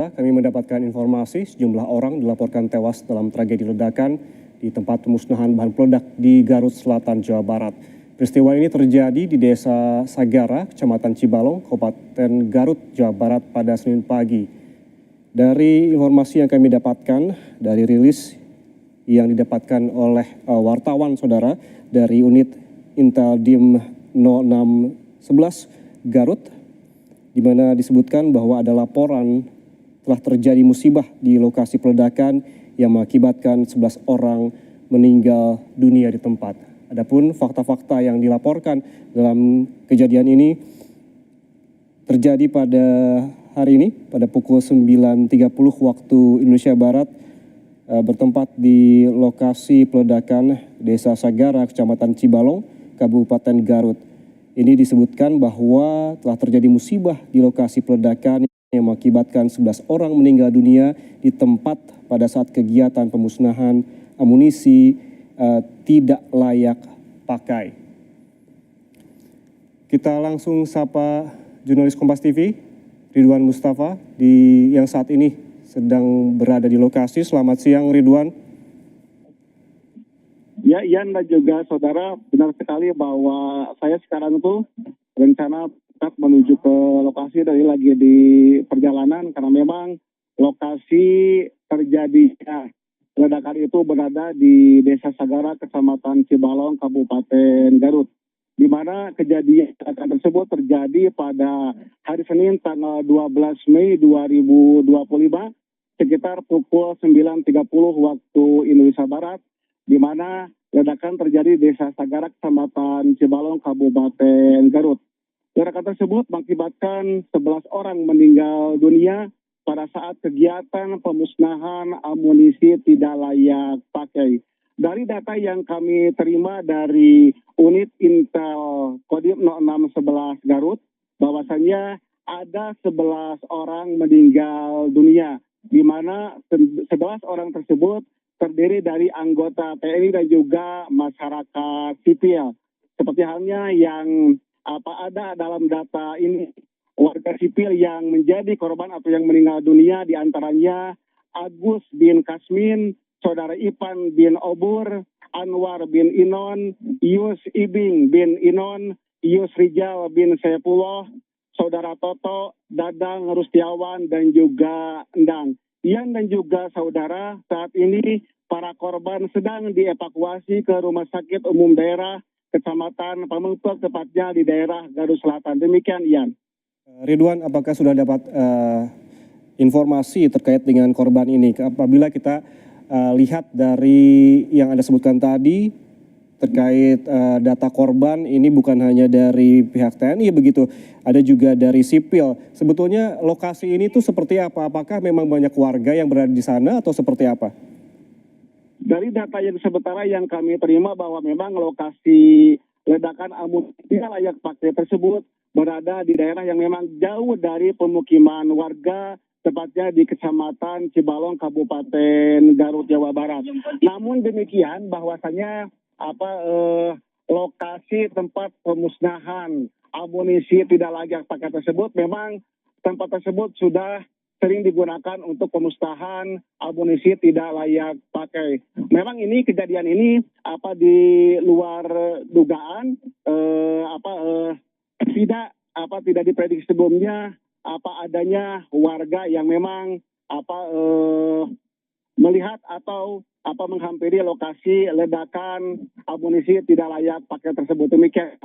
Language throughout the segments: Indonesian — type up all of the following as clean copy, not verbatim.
Kami mendapatkan informasi sejumlah orang dilaporkan tewas dalam tragedi ledakan di tempat pemusnahan bahan peledak di Garut Selatan, Jawa Barat. Peristiwa ini terjadi di Desa Sagara, Kecamatan Cibalong, Kabupaten Garut, Jawa Barat pada Senin pagi. Dari informasi yang kami dapatkan dari rilis yang didapatkan oleh wartawan saudara dari unit Intel Dim 0611 Garut, di mana disebutkan bahwa ada laporan telah terjadi musibah di lokasi peledakan yang mengakibatkan 11 orang meninggal dunia di tempat. Adapun fakta-fakta yang dilaporkan dalam kejadian ini terjadi pada hari ini pada pukul 9.30 waktu Indonesia Barat, bertempat di lokasi peledakan Desa Sagara, Kecamatan Cibalong, Kabupaten Garut. Ini disebutkan bahwa telah terjadi musibah di lokasi peledakan yang mengakibatkan 11 orang meninggal dunia di tempat pada saat kegiatan pemusnahan amunisi tidak layak pakai. Kita langsung sapa jurnalis Kompas TV, Ridwan Mustafa, yang saat ini sedang berada di lokasi. Selamat siang, Ridwan. Ya, Ian dan juga saudara, benar sekali bahwa saya sekarang tuh rencana menuju ke lokasi dari lagi di perjalanan karena memang lokasi terjadinya ledakan itu berada di Desa Sagara, Kecamatan Cibalong, Kabupaten Garut, di mana kejadian ledakan tersebut terjadi pada hari Senin tanggal 12 Mei 2025 sekitar pukul 9.30 waktu Indonesia Barat, di mana ledakan terjadi di Desa Sagara, Kecamatan Cibalong, Kabupaten Garut. Ledakan tersebut mengakibatkan 11 orang meninggal dunia pada saat kegiatan pemusnahan amunisi tidak layak pakai. Dari data yang kami terima dari unit Intel Kodim 0611 Garut, bahwasannya ada 11 orang meninggal dunia, di mana 11 orang tersebut terdiri dari anggota TNI dan juga masyarakat sipil. Seperti halnya yang ada dalam data ini, warga sipil yang menjadi korban atau yang meninggal dunia diantaranya Agus bin Kasmin, Saudara Ipan bin Obur, Anwar bin Inon, Yus Ibing bin Inon, Yus Rijal bin Saifullah, Saudara Toto, Dadang Rustiawan, dan juga Endang. Ian dan juga saudara, saat ini para korban sedang dievakuasi ke Rumah Sakit Umum Daerah Kecamatan Pamengpeuk, tepatnya di daerah Garut Selatan. Demikian, Ian. Ridwan, apakah sudah dapat informasi terkait dengan korban ini? Apabila kita lihat dari yang Anda sebutkan tadi terkait data korban, ini bukan hanya dari pihak TNI begitu, ada juga dari sipil. Sebetulnya lokasi ini tuh seperti apa? Apakah memang banyak warga yang berada di sana atau seperti apa? Dari data yang sementara yang kami terima bahwa memang lokasi ledakan amunisi tidak layak pakai tersebut berada di daerah yang memang jauh dari pemukiman warga, tepatnya di Kecamatan Cibalong, Kabupaten Garut, Jawa Barat. Namun demikian bahwasanya lokasi tempat pemusnahan amunisi tidak layak pakai tersebut, memang tempat tersebut sudah sering digunakan untuk pemusnahan amunisi tidak layak pakai. Memang ini kejadian ini di luar dugaan, tidak diprediksi sebelumnya adanya warga yang memang melihat atau menghampiri lokasi ledakan amunisi tidak layak pakai tersebut. Demikian.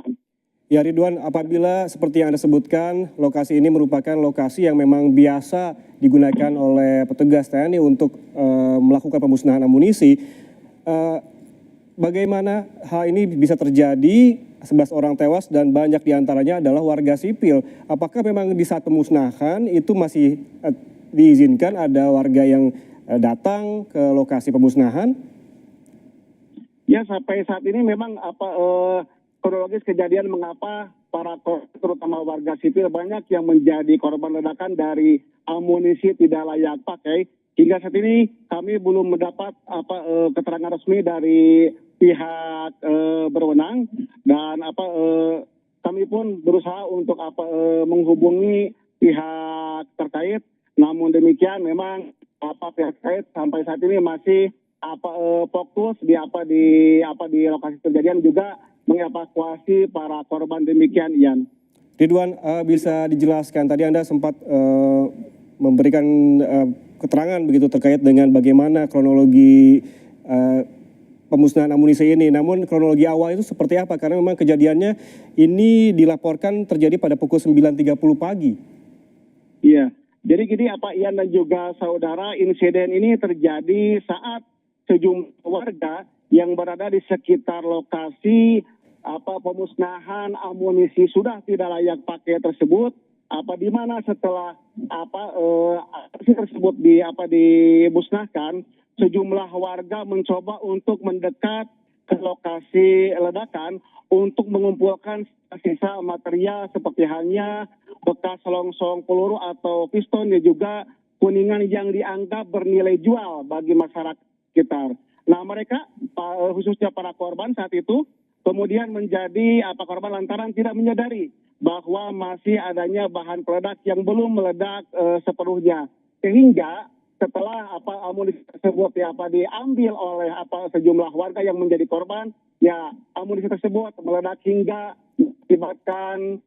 Ya Ridwan, apabila seperti yang Anda sebutkan, lokasi ini merupakan lokasi yang memang biasa digunakan oleh petugas TNI untuk melakukan pemusnahan amunisi, bagaimana hal ini bisa terjadi, 11 orang tewas dan banyak diantaranya adalah warga sipil. Apakah memang di saat pemusnahan itu masih diizinkan ada warga yang datang ke lokasi pemusnahan? Ya, sampai saat ini memang kronologis kejadian mengapa para terutama warga sipil banyak yang menjadi korban ledakan dari amunisi tidak layak pakai. Hingga saat ini kami belum mendapat keterangan resmi dari pihak berwenang, dan kami pun berusaha untuk menghubungi pihak terkait Namun demikian memang pihak terkait sampai saat ini masih fokus di lokasi kejadian, juga mengevakuasi para korban, demikian Ian. Ridwan, bisa dijelaskan tadi Anda sempat memberikan keterangan begitu terkait dengan bagaimana kronologi pemusnahan amunisi ini. Namun kronologi awal itu seperti apa? Karena memang kejadiannya ini dilaporkan terjadi pada pukul 9.30 pagi. Iya, jadi gini Ian dan juga saudara, insiden ini terjadi saat sejumlah warga yang berada di sekitar lokasi pemusnahan amunisi sudah tidak layak pakai tersebut, di mana setelah amunisi tersebut dimusnahkan, sejumlah warga mencoba untuk mendekat ke lokasi ledakan untuk mengumpulkan sisa material seperti halnya bekas selongsong peluru atau piston dan juga kuningan yang dianggap bernilai jual bagi masyarakat sekitar. Nah, mereka khususnya para korban saat itu kemudian menjadi korban lantaran tidak menyadari bahwa masih adanya bahan peledak yang belum meledak sepenuhnya. Sehingga setelah amunisi tersebut diambil oleh sejumlah warga yang menjadi korban, ya amunisi tersebut meledak hingga mengakibatkan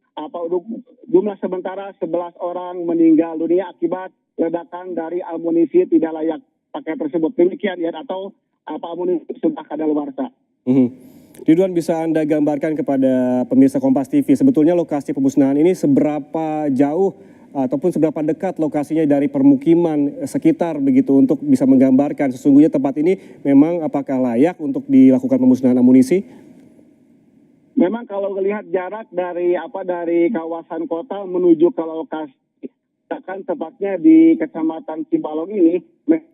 jumlah sementara 11 orang meninggal dunia akibat ledakan dari amunisi tidak layak pakai tersebut. Demikian ya, atau amunisi sudah kadaluarsa. Ridwan, bisa Anda gambarkan kepada pemirsa Kompas TV sebetulnya lokasi pemusnahan ini seberapa jauh ataupun seberapa dekat lokasinya dari permukiman sekitar begitu, untuk bisa menggambarkan sesungguhnya tempat ini memang apakah layak untuk dilakukan pemusnahan amunisi? Memang kalau melihat jarak dari kawasan kota menuju ke lokasi, kan tepatnya di Kecamatan Cibalong ini,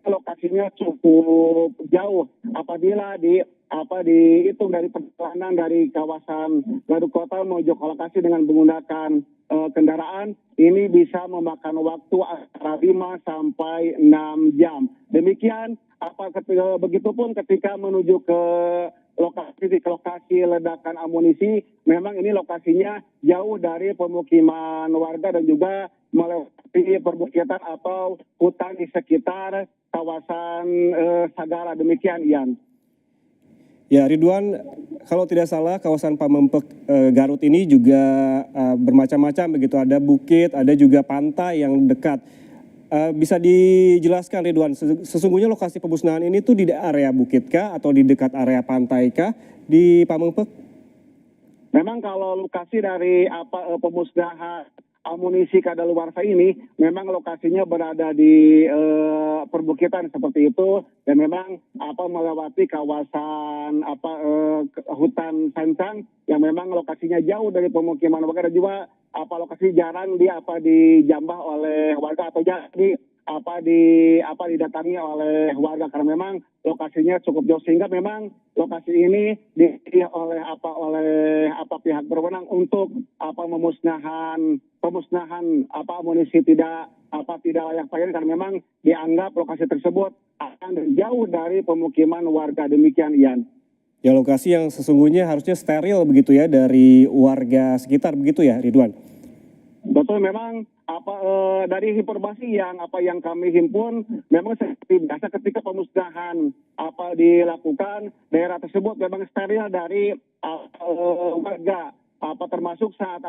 lokasinya cukup jauh. Apabila dihitung dari perjalanan dari kawasan Garut Kota menuju ke lokasi dengan menggunakan kendaraan, ini bisa memakan waktu antara 5 sampai 6 jam. Demikian begitupun ketika menuju ke lokasi ledakan amunisi, memang ini lokasinya jauh dari pemukiman warga dan juga melewati perbukitan atau hutan di sekitar kawasan Sagara. Demikian Ian. Ya Ridwan, kalau tidak salah kawasan Pamengpek Garut ini juga bermacam-macam begitu, ada bukit, ada juga pantai yang dekat. Bisa dijelaskan Ridwan, sesungguhnya lokasi pemusnahan ini tuh di area bukit kah atau di dekat area pantai kah di Pamengpek? Memang kalau lokasi dari pemusnahan amunisi kadaluarsa ini memang lokasinya berada di perbukitan seperti itu, dan memang melewati kawasan hutan sancang yang memang lokasinya jauh dari pemukiman warga, dan juga lokasi jarang dijambah oleh warga atau didatangi oleh warga karena memang lokasinya cukup jauh, sehingga memang lokasi ini dipilih oleh pihak berwenang untuk pemusnahan amunisi tidak layak pakai, karena memang dianggap lokasi tersebut akan jauh dari pemukiman warga. Demikian Ian. Ya, lokasi yang sesungguhnya harusnya steril begitu ya dari warga sekitar begitu ya Ridwan? Betul, memang dari informasi yang kami himpun, memang seperti biasa ketika pemusnahan dilakukan, daerah tersebut memang steril dari warga, termasuk saat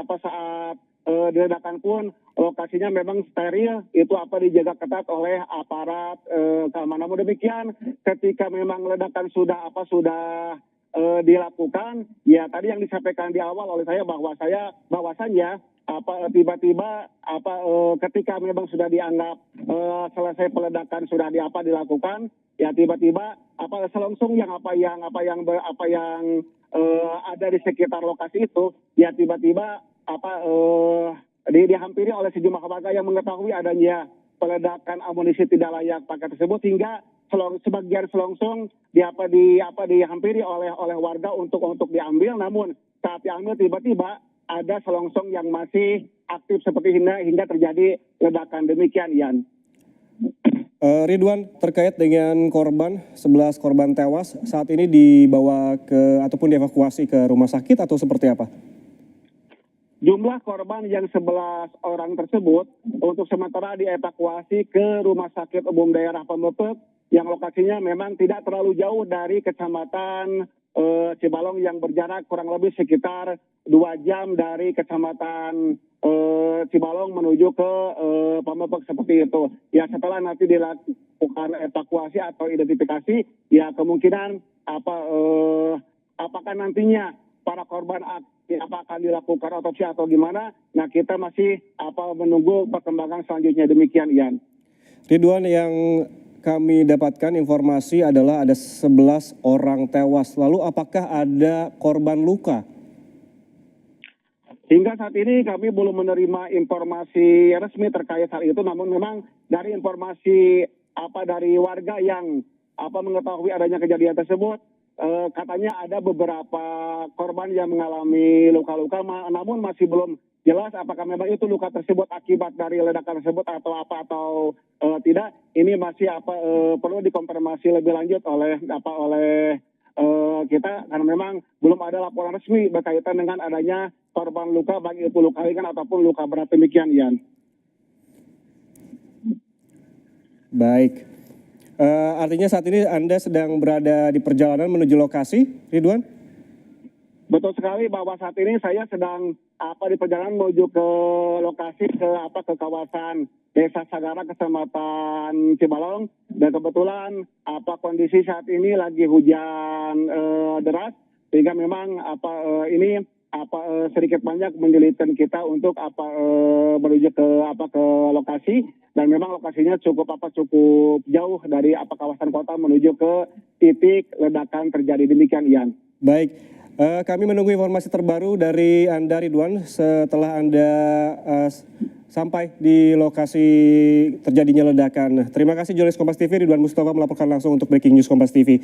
diledakan pun lokasinya memang steril, itu dijaga ketat oleh aparat keamanan. Namun demikian ketika memang ledakan sudah dilakukan, ya tadi yang disampaikan di awal oleh saya bahwasannya tiba-tiba ketika memang sudah dianggap selesai peledakan sudah dilakukan, ya tiba-tiba selongsong yang ada di sekitar lokasi itu, ya tiba-tiba dihampiri oleh sejumlah warga yang mengetahui adanya peledakan amunisi tidak layak pakai tersebut, hingga sebagian selongsong dihampiri oleh warga untuk diambil. Namun saat diambil tiba-tiba ada selongsong yang masih aktif seperti hingga terjadi ledakan. Demikian Ian. Ridwan, terkait dengan korban, 11 korban tewas saat ini dibawa ke ataupun dievakuasi ke rumah sakit atau seperti apa? jumlah korban yang 11 orang tersebut untuk sementara dievakuasi ke Rumah Sakit Umum Daerah Pemepek yang lokasinya memang tidak terlalu jauh dari Kecamatan Cibalong yang berjarak kurang lebih sekitar 2 jam dari Kecamatan Cibalong menuju ke Pemepek seperti itu. Ya setelah nanti dilakukan evakuasi atau identifikasi, ya kemungkinan apakah nantinya para korban akan dilakukan otopsi atau gimana? Nah kita masih menunggu perkembangan selanjutnya, demikian Ian. Ridwan, yang kami dapatkan informasi adalah ada 11 orang tewas. Lalu apakah ada korban luka? Hingga saat ini kami belum menerima informasi resmi terkait hal itu, namun memang dari informasi dari warga yang mengetahui adanya kejadian tersebut, katanya ada beberapa korban yang mengalami luka-luka, namun masih belum jelas apakah memang itu luka tersebut akibat dari ledakan tersebut atau tidak. Ini masih perlu dikonfirmasi lebih lanjut oleh kita, karena memang belum ada laporan resmi berkaitan dengan adanya korban luka, baik itu luka ringan ataupun luka berat, demikian Ian. Baik. Artinya saat ini Anda sedang berada di perjalanan menuju lokasi, Ridwan? Betul sekali bahwa saat ini saya sedang di perjalanan menuju ke lokasi ke kawasan Desa Sagara, Kecamatan Cibalong, dan kebetulan kondisi saat ini lagi hujan deras sehingga memang ini sedikit banyak menyulitkan kita untuk menuju ke lokasi, dan memang lokasinya cukup jauh dari kawasan kota menuju ke titik ledakan terjadi, demikian Ian. Baik. Kami menunggu informasi terbaru dari Anda, Ridwan, setelah Anda sampai di lokasi terjadinya ledakan. Terima kasih jurnalis Kompas TV, Ridwan Mustafa melaporkan langsung untuk Breaking News Kompas TV.